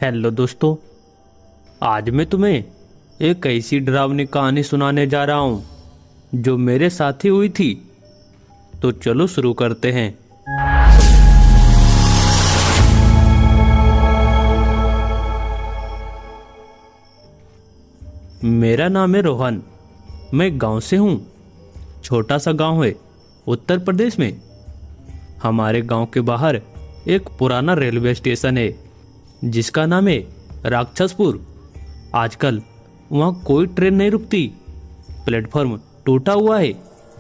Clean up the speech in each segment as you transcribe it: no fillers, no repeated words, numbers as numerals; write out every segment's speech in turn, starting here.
Hello दोस्तों, आज मैं तुम्हें एक ऐसी डरावनी कहानी सुनाने जा रहा हूं जो मेरे साथ ही हुई थी। तो चलो शुरू करते हैं। मेरा नाम है रोहन। मैं गांव से हूं। छोटा सा गांव है उत्तर प्रदेश में। हमारे गांव के बाहर एक पुराना रेलवे स्टेशन है जिसका नाम है राक्षसपुर। आजकल वहाँ कोई ट्रेन नहीं रुकती। प्लेटफॉर्म टूटा हुआ है,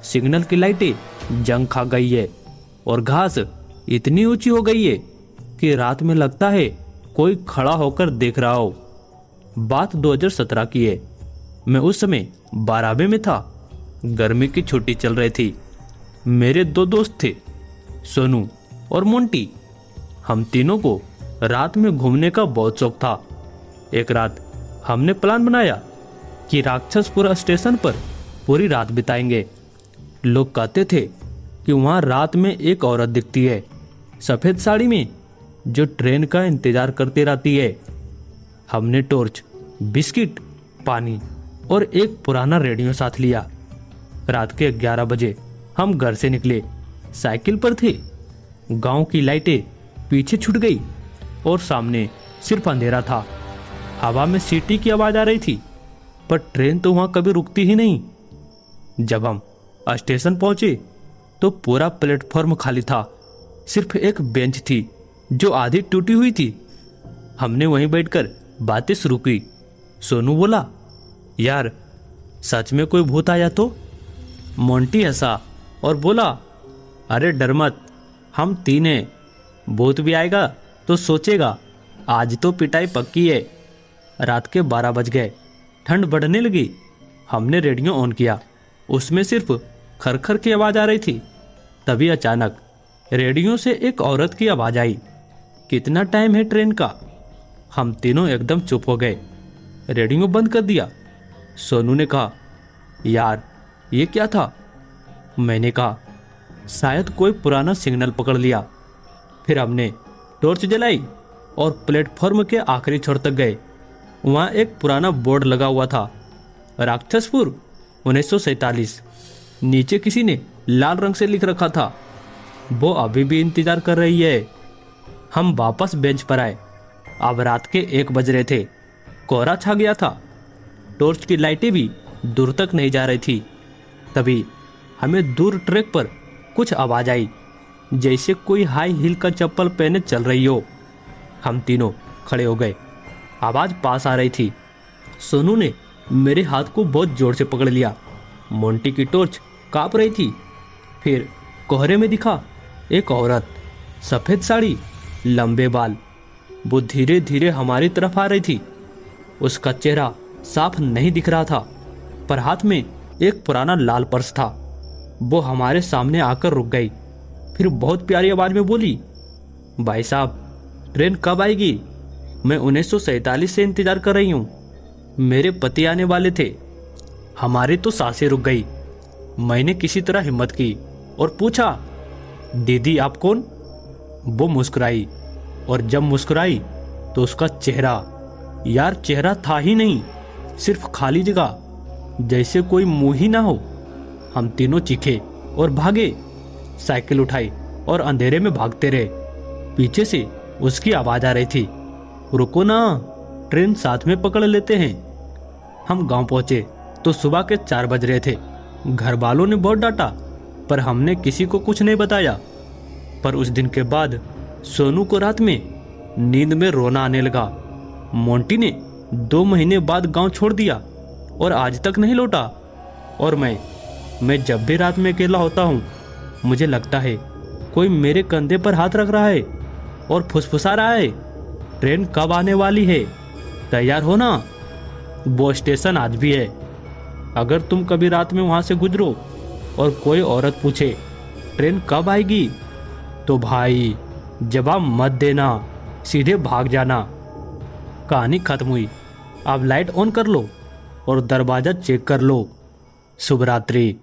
सिग्नल की लाइटें जंग खा गई है और घास इतनी ऊंची हो गई है कि रात में लगता है कोई खड़ा होकर देख रहा हो। बात 2017 की है। मैं उस समय 12वीं में था। गर्मी की छुट्टी चल रही थी। मेरे दो दोस्त थे, सोनू और मोंटी। हम तीनों को रात में घूमने का बहुत शौक था। एक रात हमने प्लान बनाया कि राक्षसपुरा स्टेशन पर पूरी रात बिताएंगे। लोग कहते थे कि वहाँ रात में एक औरत दिखती है सफ़ेद साड़ी में, जो ट्रेन का इंतजार करती रहती है। हमने टॉर्च, बिस्किट, पानी और एक पुराना रेडियो साथ लिया। रात के 11 बजे हम घर से निकले। साइकिल पर थे। गांव की लाइटें पीछे छूट गई और सामने सिर्फ अंधेरा था। हवा में सीटी की आवाज आ रही थी, पर ट्रेन तो वहां कभी रुकती ही नहीं। जब हम स्टेशन पहुंचे तो पूरा प्लेटफॉर्म खाली था। सिर्फ एक बेंच थी जो आधी टूटी हुई थी। हमने वहीं बैठकर बातें शुरू की। सोनू बोला, यार सच में कोई भूत आया तो? मोंटी हंसा और बोला, अरे डर मत, हम तीन हैं। भूत भी आएगा तो सोचेगा आज तो पिटाई पक्की है। रात के 12 बज गए। ठंड बढ़ने लगी। हमने रेडियो ऑन किया। उसमें सिर्फ खरखर की आवाज़ आ रही थी। तभी अचानक रेडियो से एक औरत की आवाज़ आई, कितना टाइम है ट्रेन का? हम तीनों एकदम चुप हो गए। रेडियो बंद कर दिया। सोनू ने कहा, यार ये क्या था? मैंने कहा, शायद कोई पुराना सिग्नल पकड़ लिया। फिर हमने टॉर्च जलाई और प्लेटफॉर्म के आखिरी छोर तक गए। वहाँ एक पुराना बोर्ड लगा हुआ था, राक्षसपुर 1947। नीचे किसी ने लाल रंग से लिख रखा था, वो अभी भी इंतजार कर रही है। हम वापस बेंच पर आए। अब रात के 1 बज रहे थे। कोहरा छा गया था। टॉर्च की लाइटें भी दूर तक नहीं जा रही थी। तभी हमें दूर ट्रैक पर कुछ आवाज आई, जैसे कोई हाई हील का चप्पल पहने चल रही हो। हम तीनों खड़े हो गए। आवाज पास आ रही थी। सोनू ने मेरे हाथ को बहुत जोर से पकड़ लिया। मोंटी की टॉर्च कांप रही थी। फिर कोहरे में दिखा एक औरत, सफ़ेद साड़ी, लंबे बाल। वो धीरे धीरे हमारी तरफ आ रही थी। उसका चेहरा साफ नहीं दिख रहा था, पर हाथ में एक पुराना लाल पर्स था। वो हमारे सामने आकर रुक गई। फिर बहुत प्यारी आवाज में बोली, भाई साहब ट्रेन कब आएगी? मैं 1947 से इंतजार कर रही हूँ। मेरे पति आने वाले थे। हमारी तो सांसें रुक गई। मैंने किसी तरह हिम्मत की और पूछा, दीदी आप कौन? वो मुस्कुराई, और जब मुस्कुराई तो उसका चेहरा, यार चेहरा था ही नहीं, सिर्फ खाली जगह, जैसे कोई मुंह ही ना हो। हम तीनों चीखे और भागे। साइकिल उठाई और अंधेरे में भागते रहे। पीछे से उसकी आवाज आ रही थी, रुको ना, ट्रेन साथ में पकड़ लेते हैं। हम गांव पहुंचे तो सुबह के 4 बज रहे थे। घर वालों ने बहुत डांटा, पर हमने किसी को कुछ नहीं बताया। पर उस दिन के बाद सोनू को रात में नींद में रोना आने लगा। मोंटी ने 2 महीने बाद गांव छोड़ दिया और आज तक नहीं लौटा। और मैं जब भी रात में अकेला होता हूँ, मुझे लगता है कोई मेरे कंधे पर हाथ रख रहा है और फुसफुसा रहा है, ट्रेन कब आने वाली है, तैयार हो ना। वो स्टेशन आज भी है। अगर तुम कभी रात में वहाँ से गुजरो और कोई औरत पूछे ट्रेन कब आएगी, तो भाई जवाब मत देना, सीधे भाग जाना। कहानी खत्म हुई। अब लाइट ऑन कर लो और दरवाज़ा चेक कर लो। शुभ रात्रि।